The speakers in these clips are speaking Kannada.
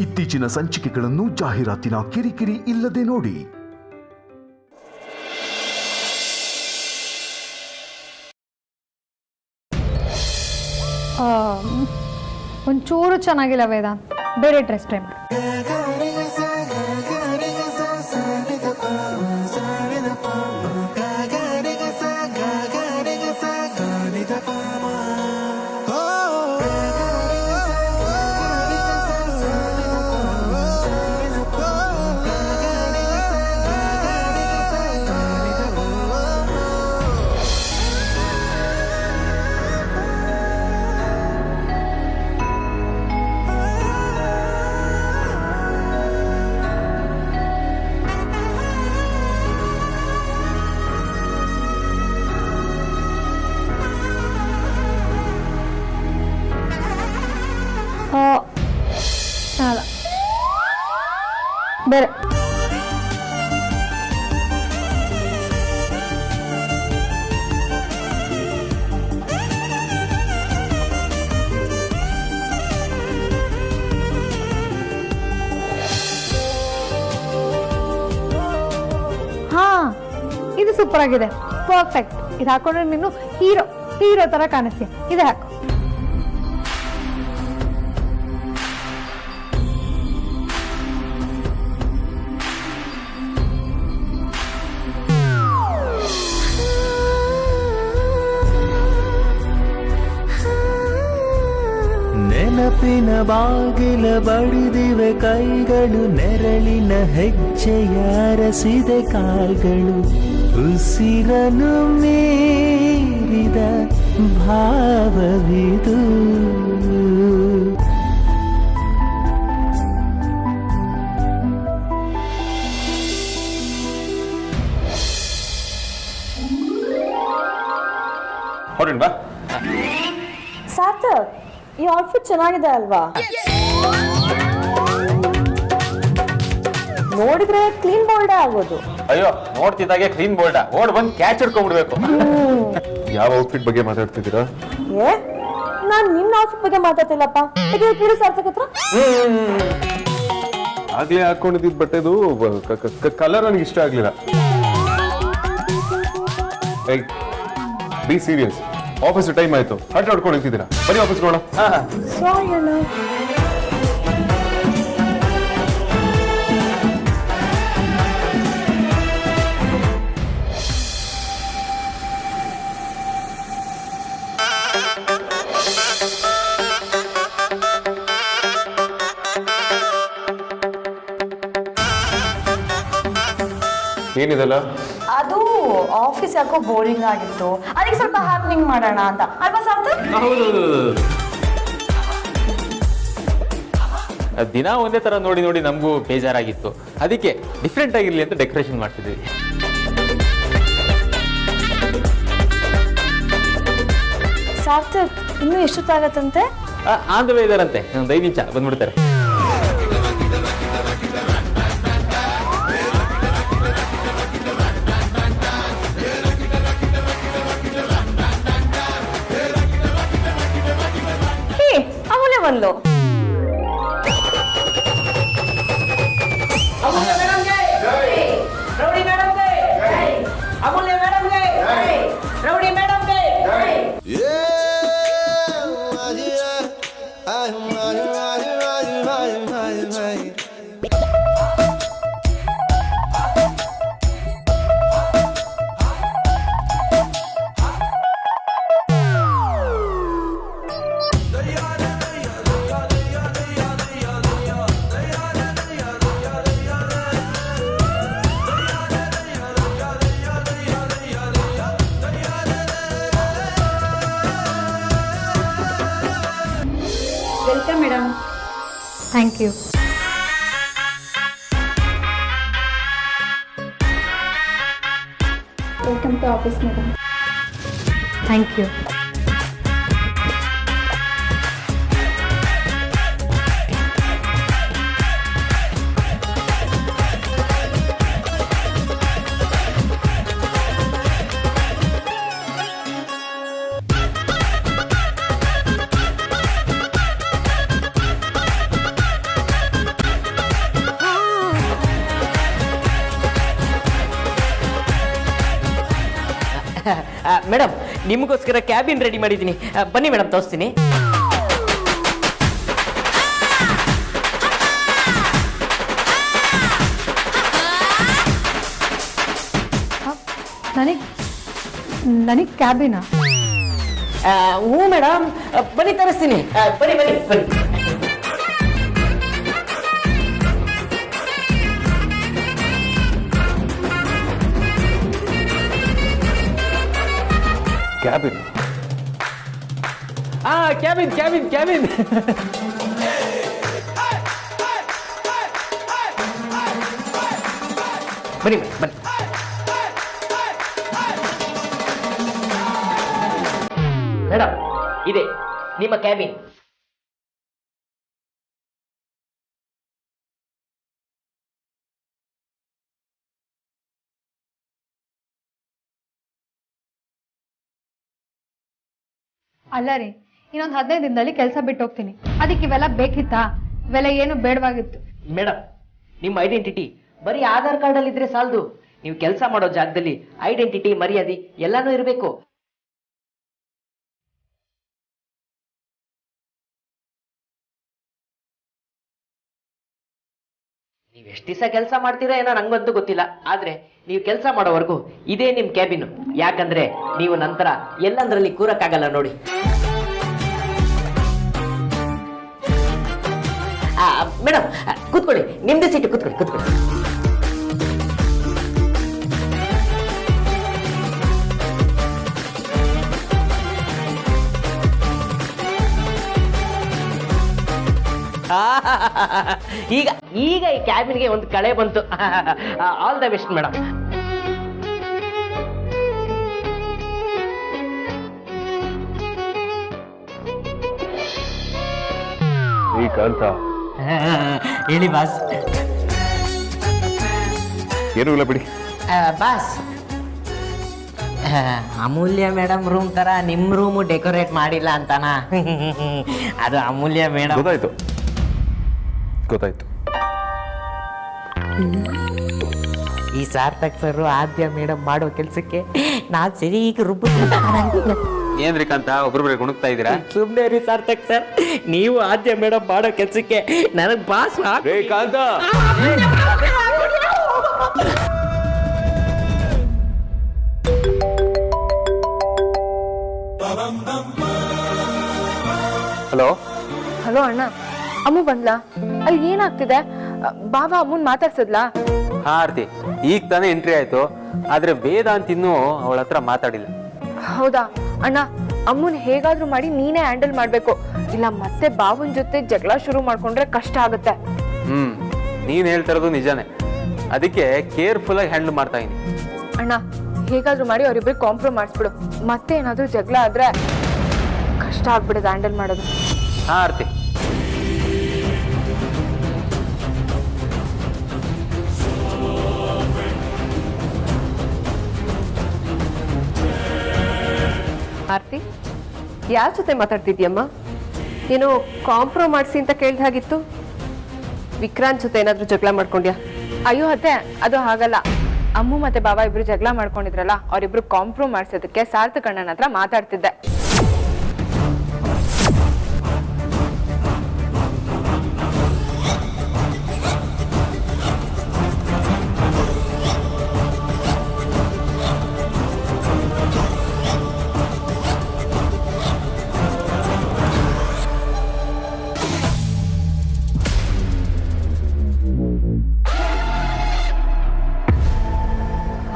ಇತ್ತೀಚಿನ ಸಂಚಿಕೆಗಳನ್ನು ಜಾಹೀರಾತಿನ ಕಿರಿಕಿರಿ ಇಲ್ಲದೆ ನೋಡಿ. ಒಂಚೂರು ಚೆನ್ನಾಗಿಲ್ಲ ವೇದಾಂತ್, ಬೇರೆ ಡ್ರೆಸ್ ಟ್ರೈ ಮಾಡಿ. ಬೇರೆ ಹಾ, ಇದು ಸೂಪರ್ ಆಗಿದೆ, ಪರ್ಫೆಕ್ಟ್. ಇದು ಹಾಕೊಂಡ್ರೆ ನೀನು ಹೀರೋ ಹೀರೋ ತರ ಕಾಣಿಸ್ತೀಯ. ಇದೆ ಹಾಕು. ನೆನಪಿನ ಬಾಗಿಲ ಬಡಿದಿವೆ ಕೈಗಳು, ನೆರಳಿನ ಹೆಜ್ಜೆಯ ಅರಸಿದೆ ಕಾಲ್ಗಳು, ಉಸಿರನು ಮೀರಿದ ಭಾವವಿದು. ಹೊರಡ್ಬಾ. ಸಾರ್ಥಕ್, ಈ ಔಟ್ಫಿಟ್ ಚೆನ್ನಾಗಿದೆ ಅಲ್ವಾ? ನೋಡಿದ್ರೆ ಕ್ಲೀನ್ ಬೋಲ್ಡ್ ಆಗೋದು. ಅಯ್ಯೋ, ನೋಡ್ತಿದ್ದಾಗೆ ಕ್ಲೀನ್ ಬೋಲ್ಡ್ ಓಡ್ ಬಂದು ಕ್ಯಾಚ್ ಹಿಡ್ಕೊಂಡ್ಬಿಡ್ಬೇಕು. ಯಾವ ಔಟ್ಫಿಟ್ ಬಗ್ಗೆ ಮಾತಾಡ್ತಿದ್ದೀರಾ? ಏ, ನಾನ್ ನಿನ್ನ ಔಟ್ಫಿಟ್ ಬಗ್ಗೆ ಮಾತಾಡ್ತಿಲ್ಲಪ್ಪ. ಕೇಳಿ ಸಾರ್ಥಕ್ ಹತ್ರ. ಆಗ್ಲೇ ಹಾಕೊಂಡಿದ್ದ ಬಟ್ಟೆದು ಕಲರ್ ನನಗೆ ಇಷ್ಟ ಆಗ್ಲಿಲ್ಲ. ಬಿ ಸೀರಿಯಸ್, ಆಫೀಸ್ ಟೈಮ್ ಆಯ್ತು. ಹಠ ಹೊಡ್ಕೊಂಡು ನಿಂತಿದ್ದೀರಾ, ಬರೀ ಆಫೀಸ್ ನೋಡ. ಸಾರಿ ಅಣ್ಣ. ಏನಿದೆಲ್ಲ? ಅದು ಆಫೀಸ್ ಯಾಕೋ ಬೋರಿಂಗ್ ಆಗಿತ್ತು, ಅದಕ್ಕೆ ಸ್ವಲ್ಪ ಹ್ಯಾಪನಿಂಗ್ ಮಾಡೋಣ ಅಂತ ಅಲ್ವಾ ಸಾರ್ಥಕ್? ದಿನ ಒಂದೇ ತರ ನೋಡಿ ನೋಡಿ ನಮಗೂ ಬೇಜಾರಾಗಿತ್ತು. ಅದಕ್ಕೆ ಡಿಫ್ರೆಂಟ್ ಆಗಿರ್ಲಿ ಅಂತ ಡೆಕೋರೇಷನ್ ಮಾಡ್ತಿದ್ವಿ. ಸಾರ್ಥಕ್, ಇನ್ನೂ ಎಷ್ಟೊತ್ತಾಗತ್ತಂತೆ? ಆನ್ ದ ವೇ ಇದಾರಂತೆ, ಒಂದು 5 ನಿಮಿಷ ಬಂದ್ಬಿಡ್ತಾರೆ. ಅವನೇ ಬಂದ್ಲು. Welcome madam. Thank you. Welcome to office madam. Thank you. Madam ನಿಮಗೋಸ್ಕರ ಕ್ಯಾಬಿನ್ ರೆಡಿ ಮಾಡಿದ್ದೀನಿ, ಬನ್ನಿ ಮೇಡಮ್ ತೋರಿಸ್ತೀನಿ. ನನಗೆ ಕ್ಯಾಬಿನಾ? ಹ್ಞೂ ಮೇಡಮ್, ಬನ್ನಿ ತರಿಸ್ತೀನಿ. ಬನ್ನಿ ಬನ್ನಿ ಬನ್ನಿ. ಕ್ಯಾಬಿನ್? Cabin cabin cabin. ಬನ್ನಿ ಬನ್ನಿ. ಮೇಡಮ್ ಇದೆ ನಿಮ್ಮ ಕ್ಯಾಬಿನ್. ಅಲ್ಲ ರೀ, ಇನ್ನೊಂದು 15 ದಿನದಲ್ಲಿ ಕೆಲಸ ಬಿಟ್ಟು ಹೋಗ್ತೀನಿ. ಅದಕ್ಕೆ ಇವೆಲ್ಲ ಬೇಕಿತ್ತಾ? ಇವೆಲ್ಲ ಏನು ಬೇಡವಾಗಿತ್ತು. ಮೇಡಮ್ ನಿಮ್ಮ ಐಡೆಂಟಿಟಿ ಬರೀ ಆಧಾರ್ ಕಾರ್ಡ್ ಅಲ್ಲಿ ಇದ್ರೆ ಸಾಲದು. ನೀವು ಕೆಲಸ ಮಾಡೋ ಜಾಗದಲ್ಲಿ ಐಡೆಂಟಿಟಿ, ಮರ್ಯಾದೆ ಎಲ್ಲಾನು ಇರಬೇಕು. ನೀವು ಎಷ್ಟು ದಿವಸ ಕೆಲಸ ಮಾಡ್ತೀರಾ ಏನೋ ನಂಗಂತೂ ಗೊತ್ತಿಲ್ಲ, ಆದ್ರೆ ನೀವು ಕೆಲಸ ಮಾಡೋವರೆಗೂ ಇದೇ ನಿಮ್ ಕ್ಯಾಬಿನ್. ಯಾಕಂದ್ರೆ ನೀವು ನಂತರ ಎಲ್ಲಂದ್ರಲ್ಲಿ ಕೂರಕ್ಕಾಗಲ್ಲ ನೋಡಿ. ಮೇಡಮ್ ಕೂತ್ಕೊಳ್ಳಿ, ನಿಮ್ದೇ ಸೀಟು ಕೂತ್ಕೊಳ್ಳಿ ಕೂತ್ಕೊಳ್ಳಿ. ಈಗ ಈಗ ಈ ಕ್ಯಾಬಿನ್ಗೆ ಒಂದು ಕಳೆ ಬಂತು. All the best madam. Kantha, ಹೇಳಿ ಬಾಸ್. ಏನೂ ಇಲ್ಲ ಬಿಡಿ. ಬಾಸ್, ಅಮೂಲ್ಯ ಮೇಡಮ್ ರೂಮ್ ತರ ನಿಮ್ ರೂಮು ಡೆಕೋರೇಟ್ ಮಾಡಿಲ್ಲ ಅಂತಾನ? ಅದು ಅಮೂಲ್ಯ ಮೇಡಮ್. ಗೊತ್ತಾಯ್ತು ಗೊತ್ತಾಯ್ತು. ಈ ಸಾರ್ಥಕ್ ಸರ್ ಆದ್ಯ ಮೇಡಮ್ ಮಾಡೋ ಕೆಲ್ಸಕ್ಕೆ ನಾನ್ ಸರಿ ಈಗ ಏನ್ರಿ ಕಾಂತ ಒಬ್ರೊಬ್ರೆ ಗುಣಗ್ತಾ ಇದ್ದೀರಾ? ಸುಮ್ನೆ ರೀ ಸಾರ್ಥಕ್ ಸರ್, ನೀವು ಆದ್ಯ ಮೇಡಮ್ ಮಾಡೋ ಕೆಲ್ಸಕ್ಕೆ ನನಗ್ ಬಾಸ್. ಕಾಂತ, ಹಲೋ ಹಲೋ ಅಣ್ಣ, ಅಮ್ಮು ಬಂದ್ಲಾ? ಅಲ್ಲಿ ಏನಾಗ್ತಿದೆ? ಬಾಬಾ ಅಮ್ಮನ್ ಮಾತಾಡ್ಸದ್ಲಾ? ಹಾ ಆರ್ತಿ, ಈಗ ತಾನೇ ಎಂಟ್ರಿ ಆಯ್ತು. ಆದ್ರೆ ವೇದ ಅಂತ ಇನ್ನೂ ಅವಳ ಹತ್ರ ಮಾತಾಡಿಲ್ಲ. ಹೌದಾ ಅಣ್ಣ, ಅಮ್ಮನ್ ಹೇಗಾದ್ರೂ ಮಾಡಿ ನೀನೇ ಹ್ಯಾಂಡಲ್ ಮಾಡ್ಬೇಕು, ಇಲ್ಲ ಮತ್ತೆ ಬಾವನ್ ಜೊತೆ ಜಗಳ ಶುರು ಮಾಡ್ಕೊಂಡ್ರೆ ಕಷ್ಟ ಆಗುತ್ತೆ. ನೀನ್ ಹೇಳ್ತಾ ಇರೋದು ನಿಜಾನೇ, ಅದಕ್ಕೆ ಕೇರ್ಫುಲ್ ಆಗಿ ಹ್ಯಾಂಡಲ್ ಮಾಡ್ತಾ ಇದೀನಿ. ಅಣ್ಣ ಹೇಗಾದ್ರೂ ಮಾಡಿ ಅವ್ರಿಬ್ರಿಗೆ ಕಾಂಪ್ರಮೈಸ್ ಮಾಡಿಸ್ಬಿಡು. ಮತ್ತೆ ಏನಾದ್ರೂ ಜಗಳ ಆದ್ರೆ ಕಷ್ಟ ಆಗ್ಬಿಡೋದು ಹ್ಯಾಂಡಲ್ ಮಾಡೋದು. ಹಾ ಆರ್ತಿ. ಆರ್ತಿ, ಯಾರ ಜೊತೆ ಮಾತಾಡ್ತಿದ್ಯಮ್ಮ? ಏನೋ ಕಾಂಪ್ರಮೈಸ್ ಅಂತ ಕೇಳ್ದ ಹಾಗಿತ್ತು. ವಿಕ್ರಾಂತ್ ಜೊತೆ ಏನಾದ್ರೂ ಜಗಳ ಮಾಡ್ಕೊಂಡ್ಯಾ? ಅಯ್ಯೋ ಅತ್ತೆ, ಅದು ಹಾಗಲ್ಲ. ಅಮ್ಮು ಮತ್ತೆ ಬಾಬಾ ಇಬ್ರು ಜಗಳ ಮಾಡ್ಕೊಂಡಿದ್ರಲ್ಲ, ಅವ್ರಿಬ್ರು ಕಾಂಪ್ರಮೈಸ್ ಮಾಡ್ಸೋದಕ್ಕೆ ಸಾರ್ಥಕ್ ಅಣ್ಣನ ಹತ್ರ ಮಾತಾಡ್ತಿದ್ದೆ.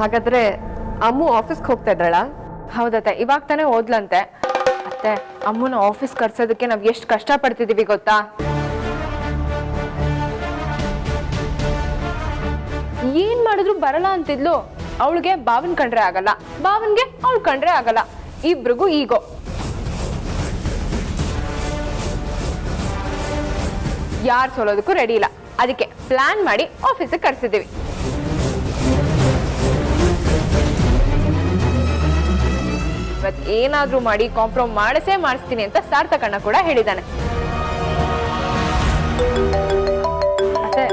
ಹಾಗಾದ್ರೆ ಅಮ್ಮು ಆಫೀಸ್ಗೆ ಹೋಗ್ತಾ ಇದ್ದಾಳ? ಹೌದತ್ತೆ, ಇವಾಗ ತಾನೇ ಓದ್ಲಂತೆ. ಅತ್ತೆ, ಅಮ್ಮನ ಆಫೀಸ್ ಕರ್ಸೋದಕ್ಕೆ ನಾವ್ ಎಷ್ಟು ಕಷ್ಟ ಪಡ್ತಿದೀವಿ ಗೊತ್ತಾ? ಏನ್ ಮಾಡಿದ್ರು ಬರಲ್ಲ ಅಂತಿದ್ಲು. ಅವಳಿಗೆ ಬಾವನ್ ಕಂಡ್ರೆ ಆಗಲ್ಲ, ಬಾವನ್ಗೆ ಅವಳು ಕಂಡ್ರೆ ಆಗಲ್ಲ. ಇಬ್ರಿಗೂ ಈಗೋ. ಯಾರು ಸೋಲೋದಕ್ಕೂ ರೆಡಿ ಇಲ್ಲ. ಅದಕ್ಕೆ ಪ್ಲಾನ್ ಮಾಡಿ ಆಫೀಸಿಗೆ ಕರ್ಸಿದೀವಿ. ಇವತ್ತು ಏನಾದ್ರೂ ಮಾಡಿ ಕಾಂಪ್ರಮೈಸ್ ಮಾಡಿಸ್ತೀನಿ ಅಂತ ಸಾರ್ಥಕ್ ಅಣ್ಣ ಕೂಡ ಹೇಳಿದಾನೆ. ಮತ್ತೆ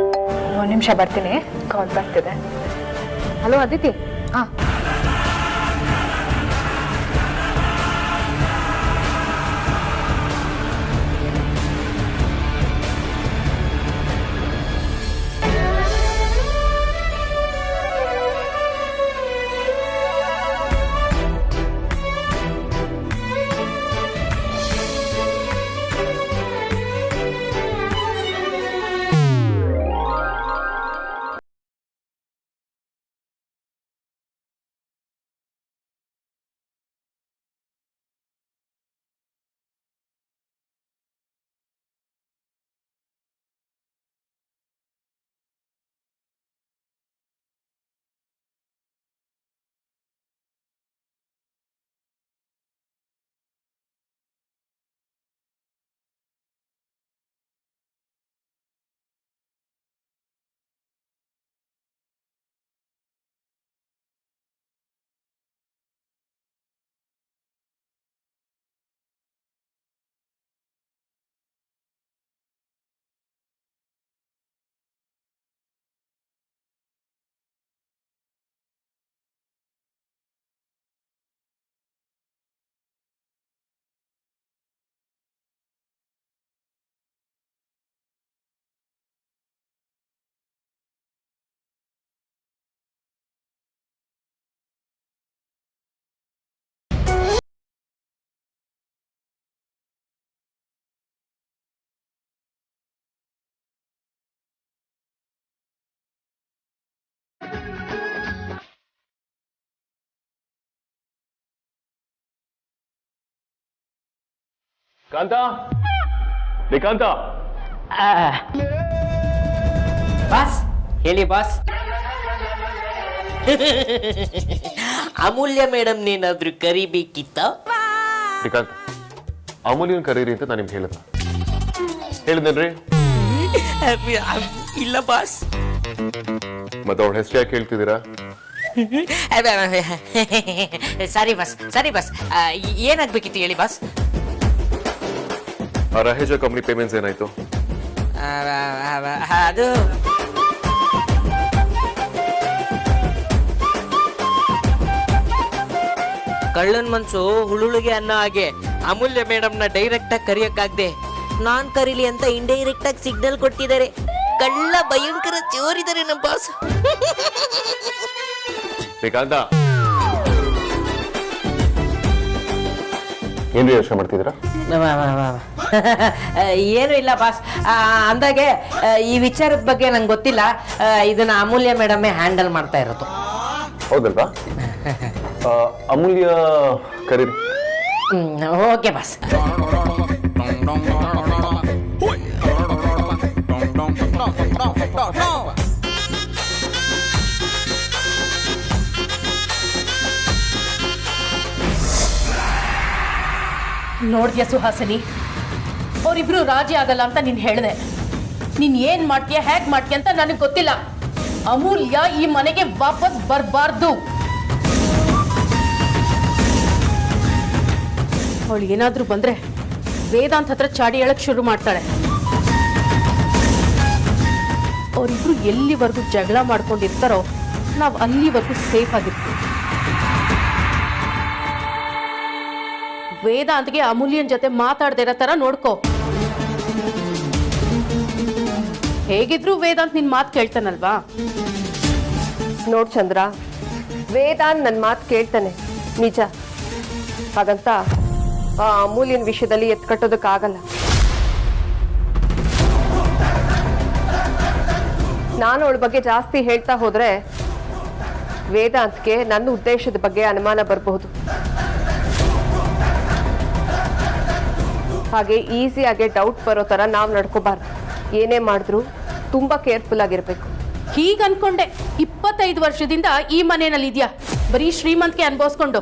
1 ನಿಮಿಷ ಬರ್ತೀನಿ, ಕಾಲ್ ಬರ್ತಿದೆ. ಹಲೋ ಅದಿತಿ. ಕಾಂತ ಕಾಂತ ಬಾಸ್ ಹೇಳಿ ಬಾಸ್. ಅಮೂಲ್ಯ ಮೇಡಮ್ ನೇನಾದ್ರೂ ಕರಿಬೇಕಿತ್ತ? ಶ್ರೀಕಾಂತ್, ಅಮೂಲ್ಯನ್ ಕರೀರಿ ಅಂತ ನಾನು ನಿಮ್ಗೆ ಹೇಳಿದ್ನೇನ್ರಿ? ಇಲ್ಲ ಬಾಸ್. ಮತ್ತೆ ಅವಳ ಹೆಸರು ಯಾಕೆ ಹೇಳ್ತಿದ್ದೀರಾ? Sorry boss, sorry boss. ಏನಾಗ್ಬೇಕಿತ್ತು ಹೇಳಿ ಬಾಸ್. ಆ ರಹೇಜ ಕಂಪ್ನಿ ಪೇಮೆಂಟ್ಸ್ ಏನಾಯ್ತು? ಅದು ಕಳ್ಳನ್ ಮನ್ಸು ಹುಳುಳಿಗೆ ಅನ್ನೋ ಹಾಗೆ ಅಮೂಲ್ಯ ಮೇಡಮ್ನ ಡೈರೆಕ್ಟ್ ಆಗಿ ಕರಿಯಕ್ಕಾಗ್ದೆ ನಾನ್ ಕರೀಲಿ ಅಂತ ಇಂಡೈರೆಕ್ಟ್ ಆಗಿ ಸಿಗ್ನಲ್ ಕೊಟ್ಟಿದ್ದಾರೆ. ಕಳ್ಳ ಭಯಂಕರ ಚೋರಿದ್ದಾರೆ ನಮ್ಮ ಬಾಸ್. ಶ್ರೀಕಾಂತ, ಏನ್ರಿ ಯೋಚನೆ ಮಾಡ್ತಿದ್ದೀರಾ? ಏನು ಇಲ್ಲ ಬಾಸ್. ಅಂದಾಗೆ ಈ ವಿಚಾರದ ಬಗ್ಗೆ ನಂಗೆ ಗೊತ್ತಿಲ್ಲ. ಇದನ್ನ ಅಮೂಲ್ಯ ಮೇಡಮೇ ಹ್ಯಾಂಡಲ್ ಮಾಡ್ತಾ ಇರೋದು. ಹೌದಲ್ವಾ? ಅಮೂಲ್ಯ ಕರೀರಿ. Okay boss. ನೋಡ್ದ್ಯಾ ಸುಹಾಸಿನಿ, ಅವರಿಬ್ರು ರಾಜಿ ಆಗಲ್ಲ ಅಂತ ನೀನ್ ಹೇಳ್ದೆ. ನೀನ್ ಏನ್ ಮಾಡ್ತೀಯ, ಹೇಗ್ ಮಾಡ್ತೀಯ ಅಂತ ನನಗೆ ಗೊತ್ತಿಲ್ಲ. ಅಮೂಲ್ಯ ಈ ಮನೆಗೆ ವಾಪಸ್ ಬರಬಾರ್ದು. ಅವಳು ಏನಾದ್ರೂ ಬಂದ್ರೆ ವೇದಾಂತ್ ಹತ್ರ ಚಾಡಿ ಹೇಳಕ್ ಶುರು ಮಾಡ್ತಾಳೆ. ಅವರಿಬ್ರು ಎಲ್ಲಿವರೆಗೂ ಜಗಳ ಮಾಡ್ಕೊಂಡಿರ್ತಾರೋ ನಾವು ಅಲ್ಲಿವರೆಗೂ ಸೇಫ್ ಆಗಿರ್ತೀವಿ. ವೇದಾಂತ್ಗೆ ಅಮೂಲ್ಯನ್ ಜೊತೆ ಮಾತಾಡದೇ ಇರೋ ತರ ನೋಡ್ಕೋ. ಹೇಗಿದ್ರು ವೇದಾಂತ್ ನಿನ್ ಮಾತು ಕೇಳ್ತಾನಲ್ವಾ? ನೋಡ್ ಚಂದ್ರ, ವೇದಾಂತ್ ನನ್ನ ಮಾತು ಕೇಳ್ತಾನೆ ನಿಜ. ಹಾಗಂತ ಆ ಅಮೂಲ್ಯನ ವಿಷಯದಲ್ಲಿ ಎತ್ಕಟ್ಟೋದಕ್ಕಾಗಲ್ಲ. ನಾನು ಅವಳ ಬಗ್ಗೆ ಜಾಸ್ತಿ ಹೇಳ್ತಾ ಹೋದ್ರೆ ವೇದಾಂತ್ಗೆ ನನ್ನ ಉದ್ದೇಶದ ಬಗ್ಗೆ ಅನುಮಾನ ಬರಬಹುದು. ಹಾಗೆ ಈಸಿಯಾಗಿ ಡೌಟ್ ಬರೋ ತರ ನಾವು ನಡ್ಕೋಬಾರ್ದು. ಏನೇ ಮಾಡಿದ್ರು ತುಂಬಾ ಕೇರ್ಫುಲ್ ಆಗಿರ್ಬೇಕು. ಹೀಗ ಅನ್ಕೊಂಡೆ 25 ವರ್ಷದಿಂದ ಈ ಮನೆಯಲ್ಲಿ ಇದ್ಯಾ, ಬರೀ ಶ್ರೀಮಂತಿಕೆ ಅನ್ಭವಿಸ್ಕೊಂಡು.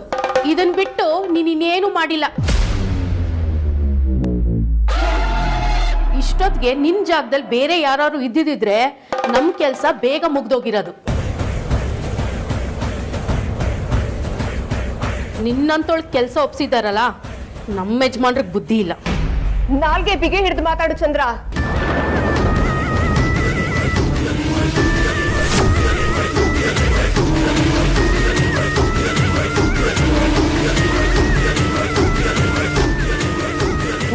ಇದನ್ ಬಿಟ್ಟು ನೀನ್ ಇನ್ನೇನು ಮಾಡಿಲ್ಲ. ಇಷ್ಟೊತ್ತಿಗೆ ನಿನ್ ಜಾಗದಲ್ಲಿ ಬೇರೆ ಯಾರು ಇದ್ದಿದ್ರೆ ನಮ್ ಕೆಲ್ಸ ಬೇಗ ಮುಗ್ದೋಗಿರೋದು. ನಿನ್ನಂತೊಳ್ ಕೆಲ್ಸ ಒಪ್ಸಿದಾರಲ್ಲ, ನಮ್ಮ ಯಜಮಾನ್ರಿಗೆ ಬುದ್ಧಿ ಇಲ್ಲ. ನಾಲ್ಗೆ ಬಿಗೆ ಹಿಡಿದು ಮಾತಾಡು ಚಂದ್ರ.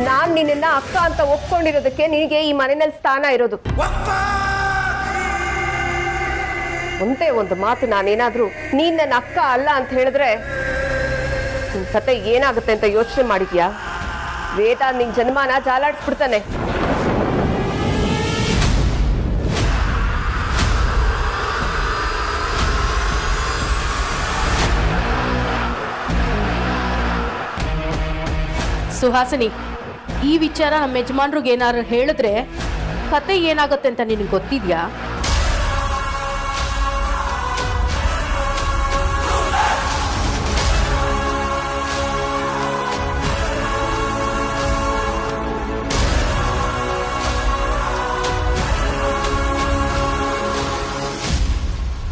ನಾನ್ ನಿನ್ನ ಅಕ್ಕ ಅಂತ ಒಪ್ಕೊಂಡಿರೋದಕ್ಕೆ ನಿನಗೆ ಈ ಮನೆಯಲ್ಲಿ ಸ್ಥಾನ ಇರೋದು. ಒಂದೇ ಒಂದು ಮಾತು ನಾನೇನಾದ್ರೂ ನೀನ್ ನನ್ನ ಅಕ್ಕ ಅಲ್ಲ ಅಂತ ಹೇಳಿದ್ರೆ ನಿನ್ ಕತೆ ಏನಾಗುತ್ತೆ ಅಂತ ಯೋಚನೆ ಮಾಡಿದ್ಯಾ? ವೇದ ನಿನ್ ಜನ್ಮನ ಜಾಲಾಡ್ಸ್ಬಿಡ್ತಾನೆ. ಸುಹಾಸಿನಿ, ಈ ವಿಚಾರ ನಮ್ಮ ಯಜಮಾನ್ರಿಗೆ ಏನಾದ್ರು ಹೇಳಿದ್ರೆ ಕತೆ ಏನಾಗುತ್ತೆ ಅಂತ ನಿನಗೆ ಗೊತ್ತಿದ್ಯಾ?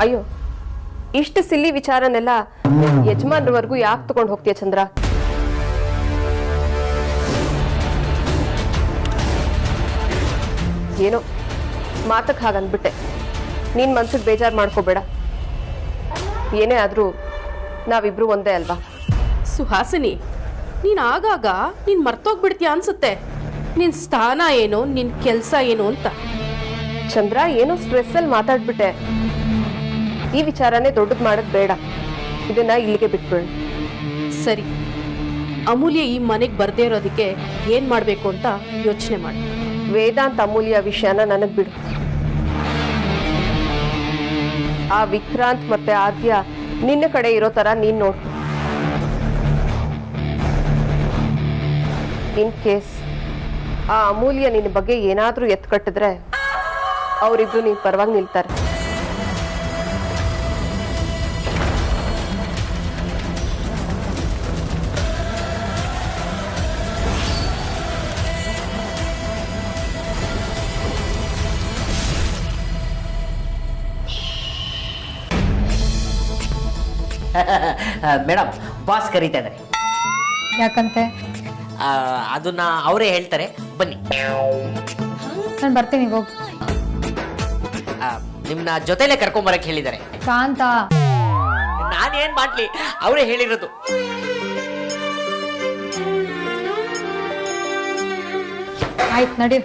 ಅಯ್ಯೋ, ಇಷ್ಟು ಸಿಲ್ಲಿ ವಿಚಾರನೆಲ್ಲ ಯಜಮಾನ್ರವರೆಗೂ ಯಾಕೆ ತಗೊಂಡು ಹೋಗ್ತೀಯ ಚಂದ್ರ? ಏನೋ ಮಾತಕ್ಕೆ ಹಾಗನ್ಬಿಟ್ಟೆ. ನೀನ್ ಮನ್ಸಿಗೆ ಬೇಜಾರು ಮಾಡ್ಕೋಬೇಡ. ಏನೇ ಆದ್ರೂ ನಾವಿಬ್ರು ಒಂದೇ ಅಲ್ವಾ? ಸುಹಾಸಿನಿ, ನೀನ್ ಆಗಾಗ ನೀನ್ ಮರ್ತೋಗ್ಬಿಡ್ತೀಯ ಅನ್ಸುತ್ತೆ. ನಿನ್ ಸ್ಥಾನ ಏನು, ನಿನ್ ಕೆಲ್ಸ ಏನು ಅಂತ. ಚಂದ್ರ, ಏನೋ ಸ್ಟ್ರೆಸ್ ಅಲ್ಲಿ ಮಾತಾಡ್ಬಿಟ್ಟೆ. ಈ ವಿಚಾರನೇ ದೊಡ್ಡದು ಮಾಡೋದು ಬೇಡ. ಇದನ್ನ ಇಲ್ಲಿಗೆ ಬಿಟ್ಬಿಡು. ಸರಿ, ಅಮೂಲ್ಯ ಈ ಮನೆಗೆ ಬರ್ದೇ ಇರೋದಕ್ಕೆ ಏನ್ ಮಾಡ್ಬೇಕು ಅಂತ ಯೋಚನೆ ಮಾಡಿ. ವೇದಾಂತ್ ಅಮೂಲ್ಯ ವಿಷಯನ ನನಗ್ ಬಿಡು. ಆ ವಿಕ್ರಾಂತ್ ಮತ್ತೆ ಆದ್ಯ ನಿನ್ನ ಕಡೆ ಇರೋ ತರ ನೀನ್ ನೋಡ್ಕೊ. ಇನ್ ಕೇಸ್ ಆ ಅಮೂಲ್ಯ ನಿನ್ನ ಬಗ್ಗೆ ಏನಾದರೂ ಎತ್ಕಟ್ಟಿದ್ರೆ ಅವರಿಬ್ರು ನೀನು ಪರವಾಗಿ ನಿಲ್ತಾರೆ. ಮೇಡಮ್ ಬಾಸ್ ಕರೀತಾ ಇದ್ದಾರೆ. ಯಾಕಂತೆ? ಅದನ್ನ ಅವರೇ ಹೇಳ್ತಾರೆ, ಬನ್ನಿ. ನಾನು ಬರ್ತೀನಿ, ಹೋಗು. ನಿಮ್ನ ಜೊತೆಲೆ ಕರ್ಕೊಂಬರಕ್ ಹೇಳಿದ್ದಾರೆ. ಕಾಂತ, ನಾನೇನ್ ಮಾಡ್ಲಿ, ಅವರೇ ಹೇಳಿರೋದು. ಆಯ್ತು, ನಡಿ.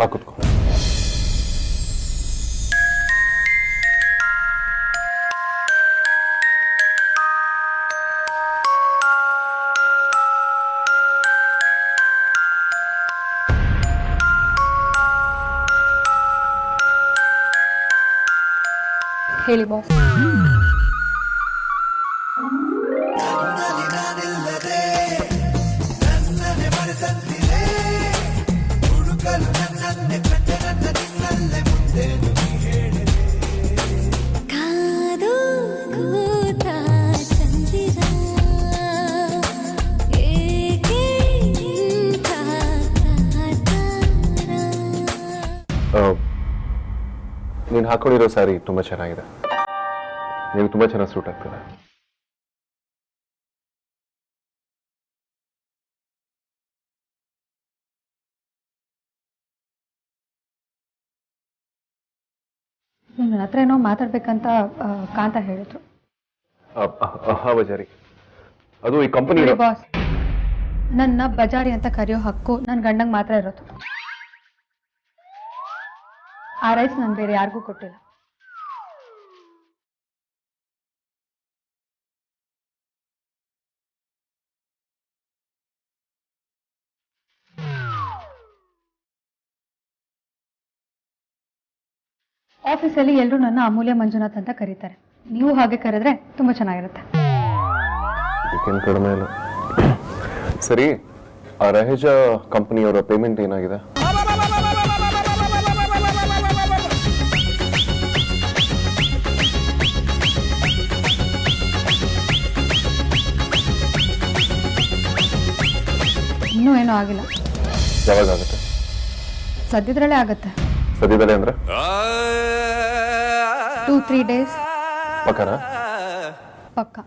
ಬಾ ಕೂತ್ಕೋ. ಹೇಳಿ ಬಾಸ್. ನೀನು ಹಾಕೊಂಡಿರೋ ಸ್ಯಾರಿ ತುಂಬಾ ಚೆನ್ನಾಗಿದೆ, ನೀವು ತುಂಬಾ ಚೆನ್ನಾಗಿ ಸೂಟ್ ಆಗ್ತದೆ. ನನ್ನ ಹತ್ರ ಏನೋ ಮಾತಾಡ್ಬೇಕಂತ ಕಾಂತ ಹೇಳಿದ್ರು. ಬಜಾರಿ, ಅದು ಈ ಕಂಪನಿ ಬಾಸ್, ನನ್ನ ಬಜಾರಿ ಅಂತ ಕರೆಯೋ ಹಕ್ಕು ನನ್ನ ಗಂಡಂಗೆ ಮಾತ್ರ ಇರೋದು. ಆ ರೈಸ್ ನಾನು ಬೇರೆ ಯಾರಿಗೂ ಕೊಟ್ಟಿಲ್ಲ. ಆಫೀಸಲ್ಲಿ ಎಲ್ಲರೂ ನನ್ನ ಅಮೂಲ್ಯ ಮಂಜುನಾಥ್ ಅಂತ ಕರೀತಾರೆ. ನೀವು ಹಾಗೆ ಕರೆದ್ರೆ ತುಂಬಾ ಚೆನ್ನಾಗಿರುತ್ತೆ. ಕಡಿಮೆ ಇಲ್ಲ. ಸರಿ, ಆ ರಹೇಜ ಕಂಪನಿಯವರ ಪೇಮೆಂಟ್ ಏನಾಗಿದೆ? ಇನ್ನೂ ಏನೂ ಆಗಿಲ್ಲ. ಯಾವಾಗ ಆಗುತ್ತೆ? ಸದ್ಯದ್ರಲ್ಲೇ ಆಗುತ್ತೆ. ಸದ್ಯದಲ್ಲೇ ಅಂದ್ರೆ 2-3 days. ಪಕ್ಕನಾ? ಪಕ್ಕ.